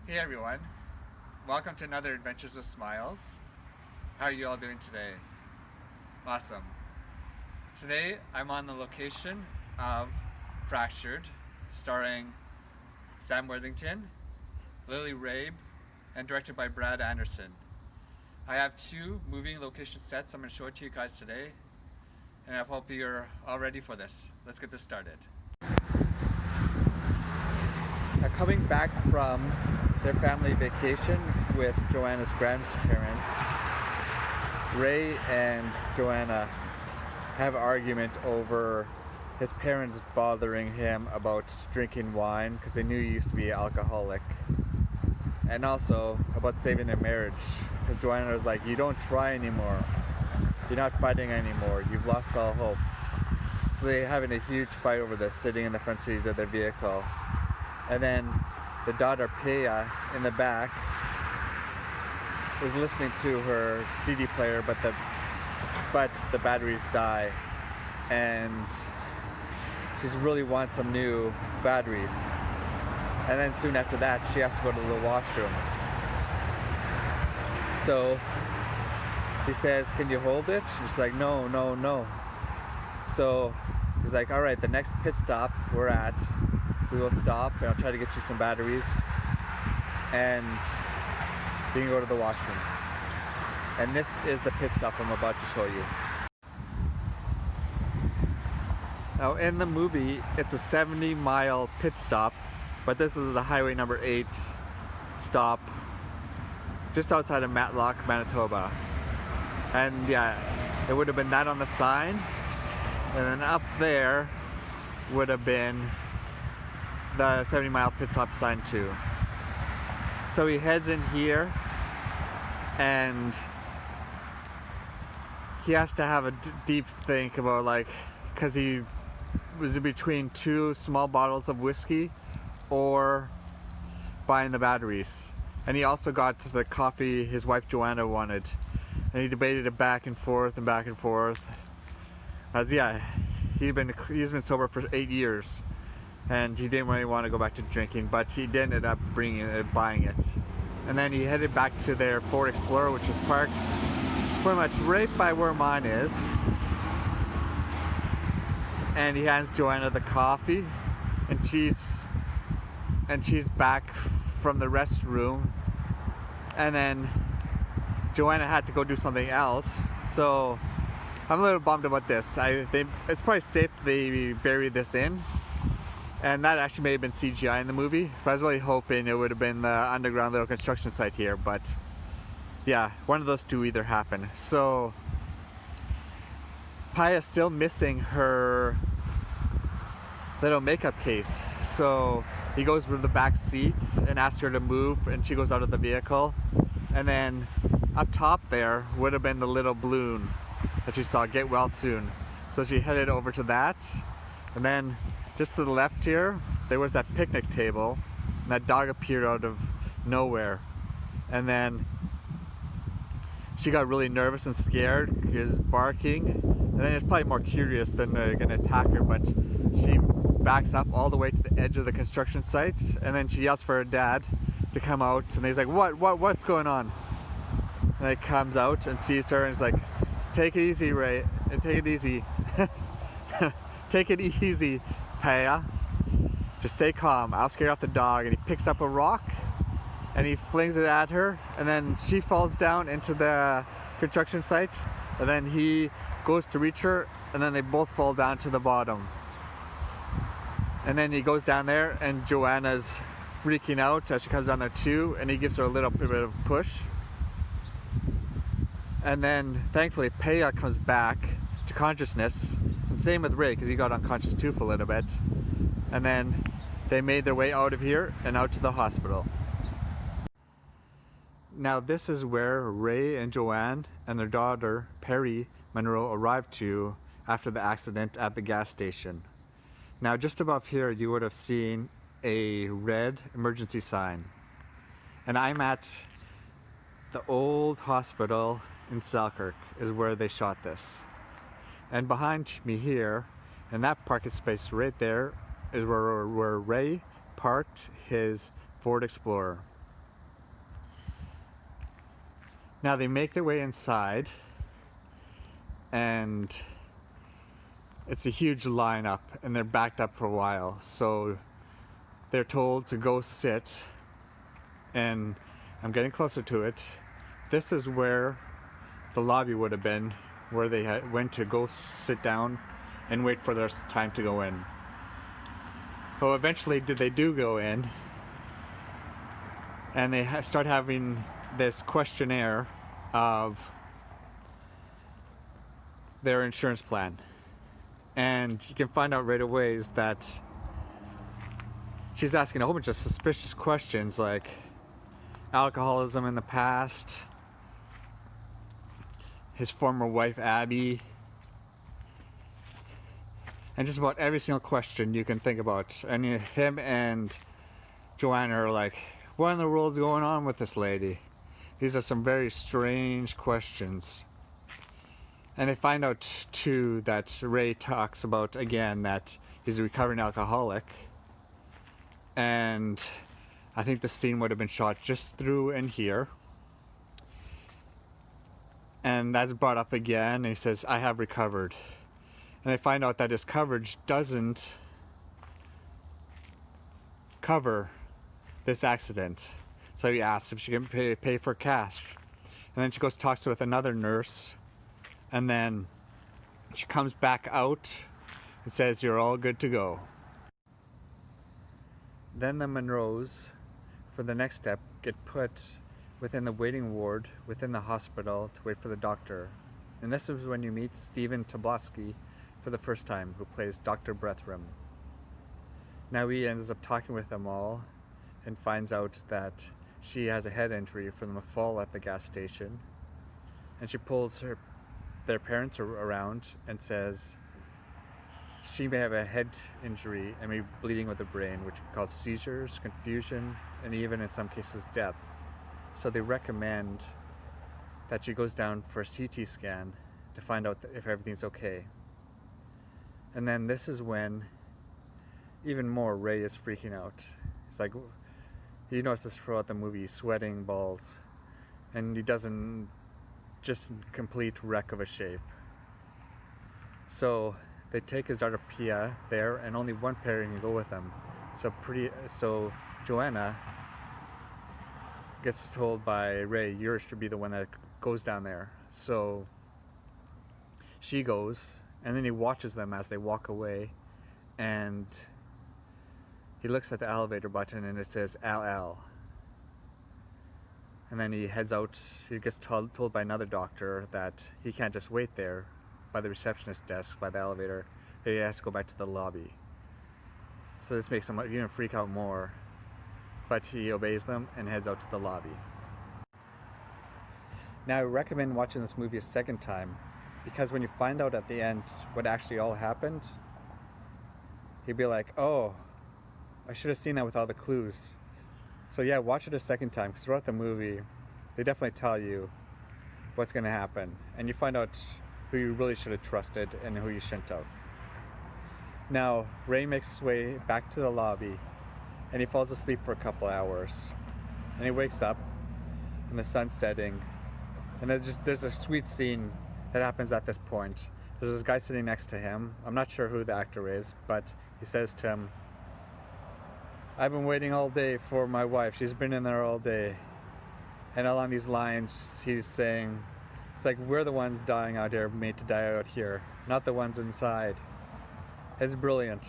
Hey everyone, welcome to another Adventures with Smiles. How are you all doing today? Awesome. Today I'm on the location of Fractured, starring Sam Worthington, Lily Rabe, and directed by Brad Anderson. I have two moving location sets I'm going to show it to you guys today, and I hope you're all ready for this. Let's get this started. Now, coming back from their family vacation with Joanna's grandparents, Ray and Joanna have an argument over his parents bothering him about drinking wine because they knew he used to be an alcoholic, and also about saving their marriage because Joanna was like, you don't try anymore, you're not fighting anymore, you've lost all hope. So they're having a huge fight over this, sitting in the front seat of their vehicle. And then the daughter Pia in the back is listening to her CD player, but the batteries die, and she really wants some new batteries. And then soon after that, she has to go to the washroom. So he says, "Can you hold it?" She's like, "No, no, no." So he's like, "All right, the next pit stop we're at, we will stop and I'll try to get you some batteries and you can go to the washroom." And this is the pit stop I'm about to show you. Now in the movie, it's a 70-mile pit stop, but this is the highway number 8 stop just outside of Matlock, Manitoba. And yeah, it would have been that on the sign, and then up there would have been the 70-mile pit stop sign too. So he heads in here and he has to have a deep think about, like, because he was in between 2 small bottles of whiskey or buying the batteries. And he also got the coffee his wife Joanna wanted, and he debated it back and forth and back and forth. As yeah, he's been sober for 8 years, and he didn't really want to go back to drinking, but he did end up buying it. And then he headed back to their Ford Explorer, which is parked pretty much right by where mine is. And he hands Joanna the coffee, and she's back from the restroom. And then Joanna had to go do something else, so I'm a little bummed about this. It's probably safe they buried this in, and that actually may have been CGI in the movie, but I was really hoping it would have been the underground little construction site here. But yeah, one of those two either happened. So Paya's still missing her little makeup case, so he goes to the back seat and asks her to move, and she goes out of the vehicle. And then up top there would have been the little balloon that you saw, "Get well soon." So she headed over to that, and then just to the left here there was that picnic table, and that dog appeared out of nowhere. And then she got really nervous and scared. He was barking, and then it's probably more curious than gonna attack her, but she backs up all the way to the edge of the construction site, and then she yells for her dad to come out, and he's like, what's going on? And he comes out and sees her, and he's like, "Take it easy, Ray, take it easy." "Take it easy, Paya, just stay calm, I'll scare off the dog." And he picks up a rock and he flings it at her, and then she falls down into the construction site, and then he goes to reach her, and then they both fall down to the bottom. And then he goes down there, and Joanna's freaking out as she comes down there too, and he gives her a little bit of a push. And then thankfully Paya comes back to consciousness, and same with Ray because he got unconscious too for a little bit. And then they made their way out of here and out to the hospital. Now this is where Ray and Joanne and their daughter Perry Monroe arrived to after the accident at the gas station. Now just above here you would have seen a red emergency sign, and I'm at the old hospital in Selkirk is where they shot this. And behind me here, in that parking space right there, is where Ray parked his Ford Explorer. Now they make their way inside, and it's a huge lineup, and they're backed up for a while. So they're told to go sit, and I'm getting closer to it. This is where the lobby would have been, where they went to go sit down and wait for their time to go in. But eventually they do go in, and they start having this questionnaire of their insurance plan. And you can find out right away is that she's asking a whole bunch of suspicious questions like alcoholism in the past, his former wife Abby, and just about every single question you can think about. And him and Joanna are like, what in the world is going on with this lady? These are some very strange questions. And they find out too that Ray talks about again that he's a recovering alcoholic, and I think the scene would have been shot just through in here, and that's brought up again, and he says, I have recovered. And they find out that his coverage doesn't cover this accident, so he asks if she can pay for cash. And then she goes talks with another nurse, and then she comes back out and says, you're all good to go. Then the Monroes, for the next step, get put within the waiting ward within the hospital to wait for the doctor. And this is when you meet Stephen Tobolowsky for the first time, who plays Dr. Brethram. Now he ends up talking with them all and finds out that she has a head injury from the fall at the gas station. And she pulls their parents around and says she may have a head injury and may be bleeding with the brain, which can cause seizures, confusion, and even in some cases death. So they recommend that she goes down for a CT scan to find out if everything's okay. And then this is when even more Ray is freaking out. It's like, you notice this throughout the movie, he's sweating balls, and he doesn't, just complete wreck of a shape. So they take his daughter Pia there, and only one parent can go with them. So Joanna gets told by Ray, you should be the one that goes down there. So she goes, and then he watches them as they walk away, and he looks at the elevator button and it says LL. And then he heads out. He gets told by another doctor that he can't just wait there by the receptionist desk by the elevator, that he has to go back to the lobby. So this makes him even freak out more, but he obeys them and heads out to the lobby. Now I recommend watching this movie a second time, because when you find out at the end what actually all happened, you'd be like, oh, I should have seen that with all the clues. So yeah, watch it a second time, because throughout the movie they definitely tell you what's going to happen, and you find out who you really should have trusted and who you shouldn't have. Now Ray makes his way back to the lobby, and he falls asleep for a couple hours, and he wakes up and the sun's setting, and there's a sweet scene that happens at this point. There's this guy sitting next to him. I'm not sure who the actor is, but he says to him, I've been waiting all day for my wife. She's been in there all day. And along these lines, he's saying, it's like, we're the ones dying out here, made to die out here, not the ones inside. It's brilliant.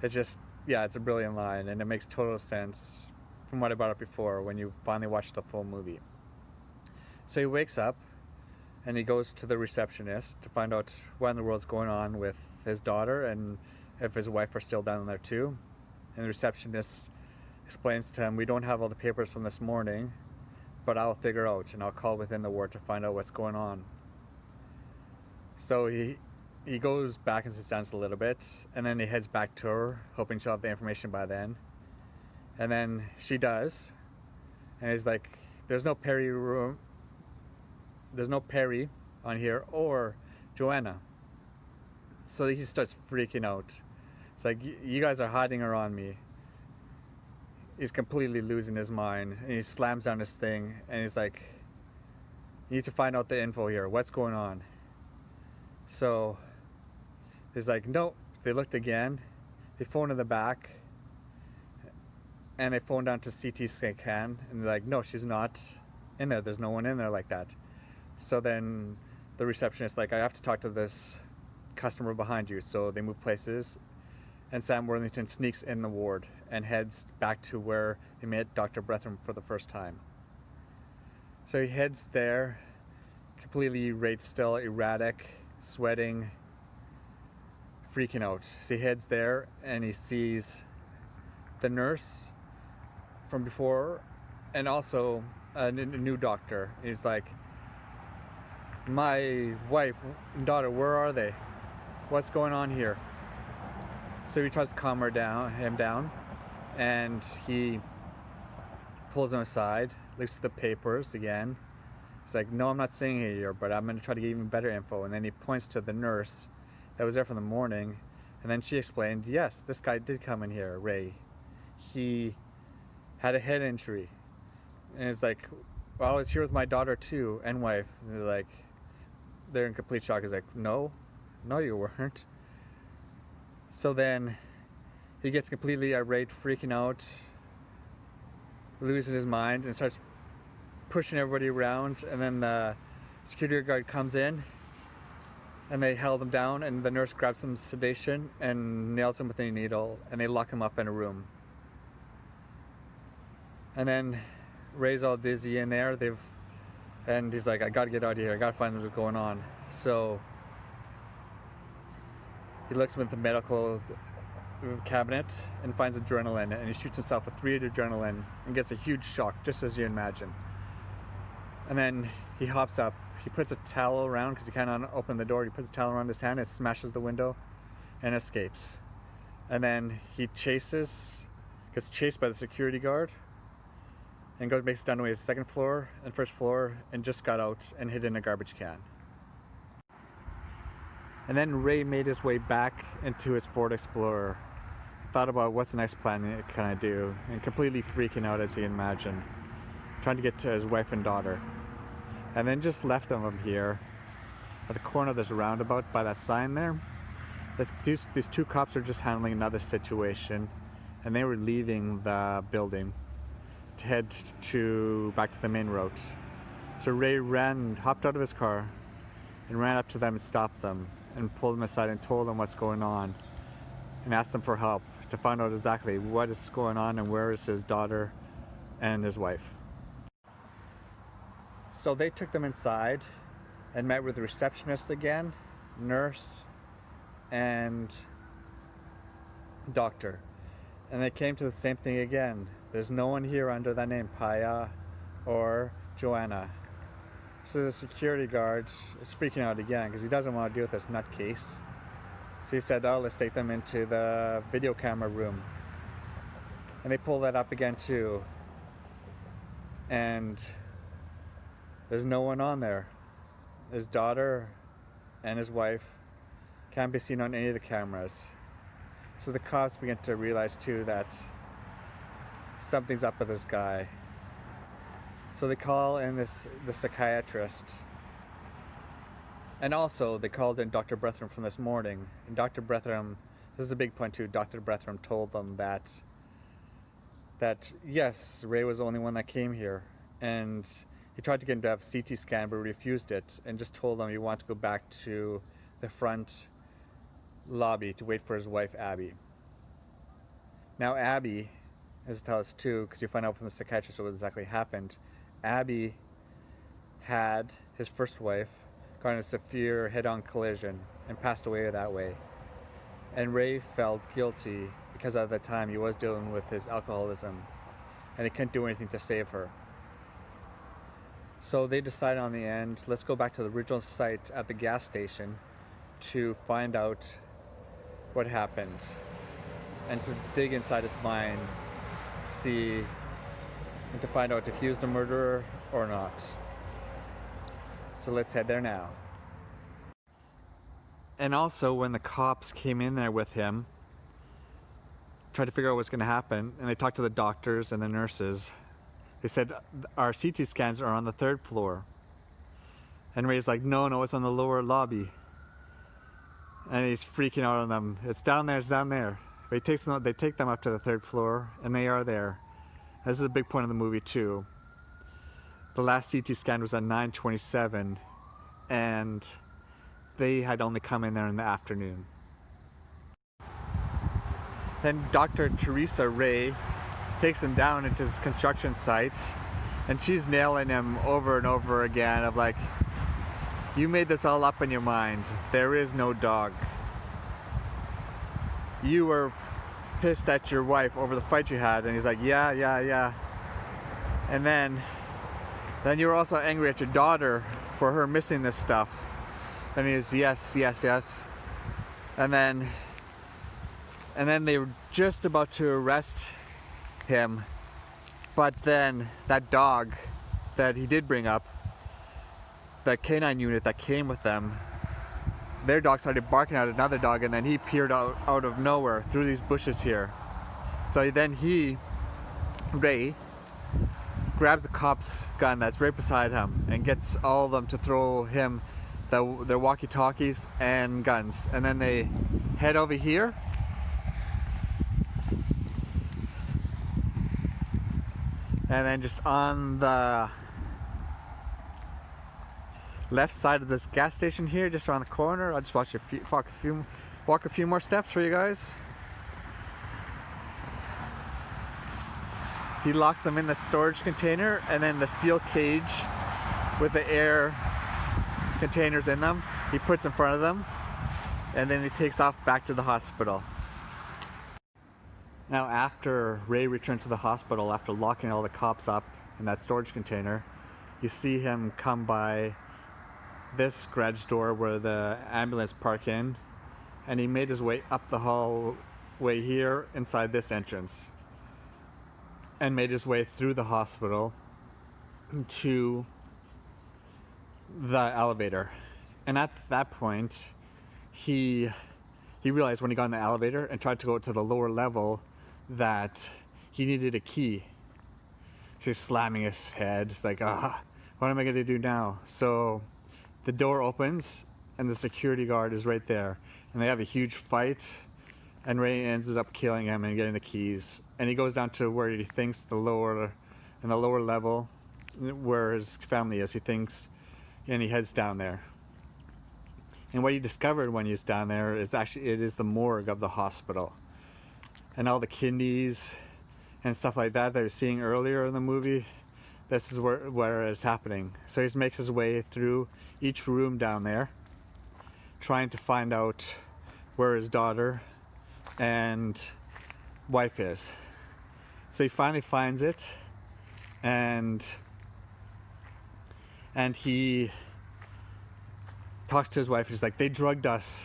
It's just, yeah, it's a brilliant line, and it makes total sense from what I brought up before when you finally watch the full movie. So he wakes up, and he goes to the receptionist to find out what in the world's going on with his daughter and if his wife are still down there too. And the receptionist explains to him, we don't have all the papers from this morning, but I'll figure out, and I'll call within the ward to find out what's going on. So he goes back and sits down just a little bit, and then he heads back to her, hoping she'll have the information by then. And then she does, and he's like, there's no Perry room, there's no Perry on here, or Joanna. So he starts freaking out. It's like, you guys are hiding her on me. He's completely losing his mind, and he slams down his thing, and he's like, You need to find out the info here. What's going on? So he's like, no. They looked again. They phoned in the back, and they phoned down to CT scan, and they're like, no, she's not in there. There's no one in there like that. So then the receptionist like, I have to talk to this customer behind you. So they move places, and Sam Worthington sneaks in the ward and heads back to where he met Dr. Bretham for the first time. So he heads there, completely irate still, erratic, sweating, freaking out. So he heads there and he sees the nurse from before and also a new doctor. He's like, my wife and daughter, where are they? What's going on here? So he tries to calm him down, and he pulls him aside, looks at the papers again. He's like, no, I'm not saying it here, but I'm going to try to get even better info. And then he points to the nurse that was there from the morning, and then she explained, yes, this guy did come in here, Ray. He had a head injury. And it's like, well, I was here with my daughter too, and wife. And they're in complete shock. He's like, no, you weren't. So then he gets completely irate, freaking out, loses his mind, and starts pushing everybody around. And then the security guard comes in, and they held him down, and the nurse grabs some sedation and nails him with a needle, and they lock him up in a room. And then Ray's all dizzy in there. And he's like, I gotta get out of here. I gotta find out what's going on. So he looks with the medical cabinet and finds adrenaline, and he shoots himself with 3 adrenaline and gets a huge shock, just as you imagine. And then he hops up. He puts a towel around because he can't open the door. He puts a towel around his hand and smashes the window and escapes. And then he gets chased by the security guard, and makes it down to his second floor and first floor, and just got out and hid in a garbage can. And then Ray made his way back into his Ford Explorer, thought about what's the next plan can I do, and completely freaking out, as you imagine, trying to get to his wife and daughter. And then just left them here at the corner of this roundabout by that sign there. These 2 cops are just handling another situation, and they were leaving the building to head back to the main road. So Ray hopped out of his car and ran up to them and stopped them and pulled them aside and told them what's going on and asked them for help to find out exactly what is going on and where is his daughter and his wife. So they took them inside and met with the receptionist again, nurse, and doctor. And they came to the same thing again. There's no one here under that name, Paya or Joanna. So the security guard is freaking out again because he doesn't want to deal with this nutcase. So he said, oh, let's take them into the video camera room. And they pull that up again too. And there's no one on there. His daughter and his wife can't be seen on any of the cameras. So the cops begin to realize too that something's up with this guy. So they call in the psychiatrist, and also they called in Dr. Bretham from this morning. And Dr. Bretham, this is a big point too, Dr. Bretham told them that yes, Ray was the only one that came here, and he tried to get him to have a CT scan but refused it, and just told them he wanted to go back to the front lobby to wait for his wife Abby. Now Abby, as tell us too, because you find out from the psychiatrist what exactly happened. Abby had his first wife got in a severe head-on collision and passed away that way. And Ray felt guilty because at the time he was dealing with his alcoholism and he couldn't do anything to save her. So they decided on the end, let's go back to the original site at the gas station to find out what happened and to dig inside his mind to see and to find out if he was the murderer or not. So let's head there now. And also when the cops came in there with him, tried to figure out what's going to happen, and they talked to the doctors and the nurses, they said our CT scans are on the 3rd floor. And Ray's like, no, no, it's on the lower lobby. And he's freaking out on them. It's down there, it's down there. But they take them up to the 3rd floor, and they are there. This is a big point of the movie too. The last CT scan was at 9:27, and they had only come in there in the afternoon. Then Dr. Teresa Ray takes him down into his construction site, and she's nailing him over and over again of like, you made this all up in your mind. There is no dog. You were pissed at your wife over the fight you had. And he's like, yeah. And then you were also angry at your daughter for her missing this stuff. And he's, yes. And then they were just about to arrest him, but then that dog that he did bring up, that canine unit that came with them, their dog started barking at another dog, and then he peered out of nowhere through these bushes here. So then Ray, grabs the cop's gun that's right beside him and gets all of them to throw him their walkie-talkies and guns. And then they head over here. And then just on the left side of this gas station here, just around the corner, I'll just walk a few more steps for you guys. He locks them in the storage container, and then the steel cage with the air containers in them, he puts in front of them, and then he takes off back to the hospital. Now, after Ray returned to the hospital, after locking all the cops up in that storage container, you see him come by this garage door where the ambulance park in, and he made his way up the hallway here inside this entrance, and made his way through the hospital to the elevator. And at that point, he realized when he got in the elevator and tried to go to the lower level that he needed a key. So he's slamming his head. It's like, what am I gonna do now? So the door opens and the security guard is right there, and they have a huge fight, and Ray ends up killing him and getting the keys. And he goes down to where he thinks in the lower level where his family is, he thinks, and he heads down there. And what he discovered when he was down there is it is the morgue of the hospital. And all the kidneys and stuff like that I was seeing earlier in the movie, this is where it's happening. So he makes his way through each room down there, trying to find out where his daughter and wife is. So he finally finds it, and he talks to his wife. He's like, they drugged us.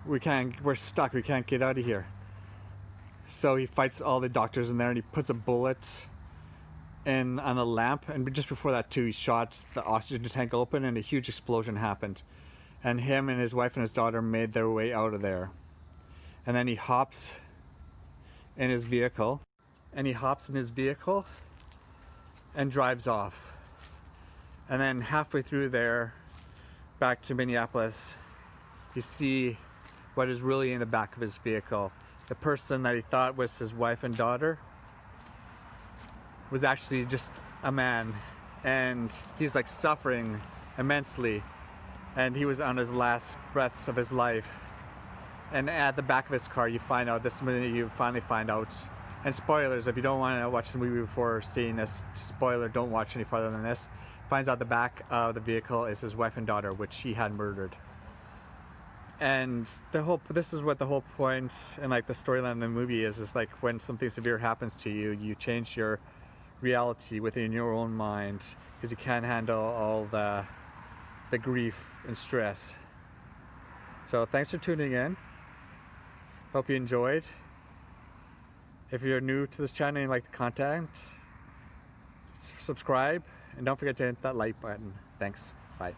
We're stuck. We can't get out of here. So he fights all the doctors in there, and he puts a bullet on a lamp. And just before that too, he shot the oxygen tank open, and a huge explosion happened. And him and his wife and his daughter made their way out of there. And then he hops in his vehicle, and drives off. And then halfway through there, back to Minneapolis, you see what is really in the back of his vehicle. The person that he thought was his wife and daughter was actually just a man, and he's like suffering immensely, and he was on his last breaths of his life. And at the back of his car, you finally find out, and spoilers, if you don't want to watch the movie before seeing this, spoiler, don't watch any farther than this, finds out the back of the vehicle is his wife and daughter, which he had murdered. And this is what the whole point and like the storyline of the movie is like, when something severe happens to you, you change your reality within your own mind, because you can't handle all the grief and stress. So thanks for tuning in. Hope you enjoyed. If you're new to this channel and you like the content, subscribe, and don't forget to hit that like button. Thanks. Bye.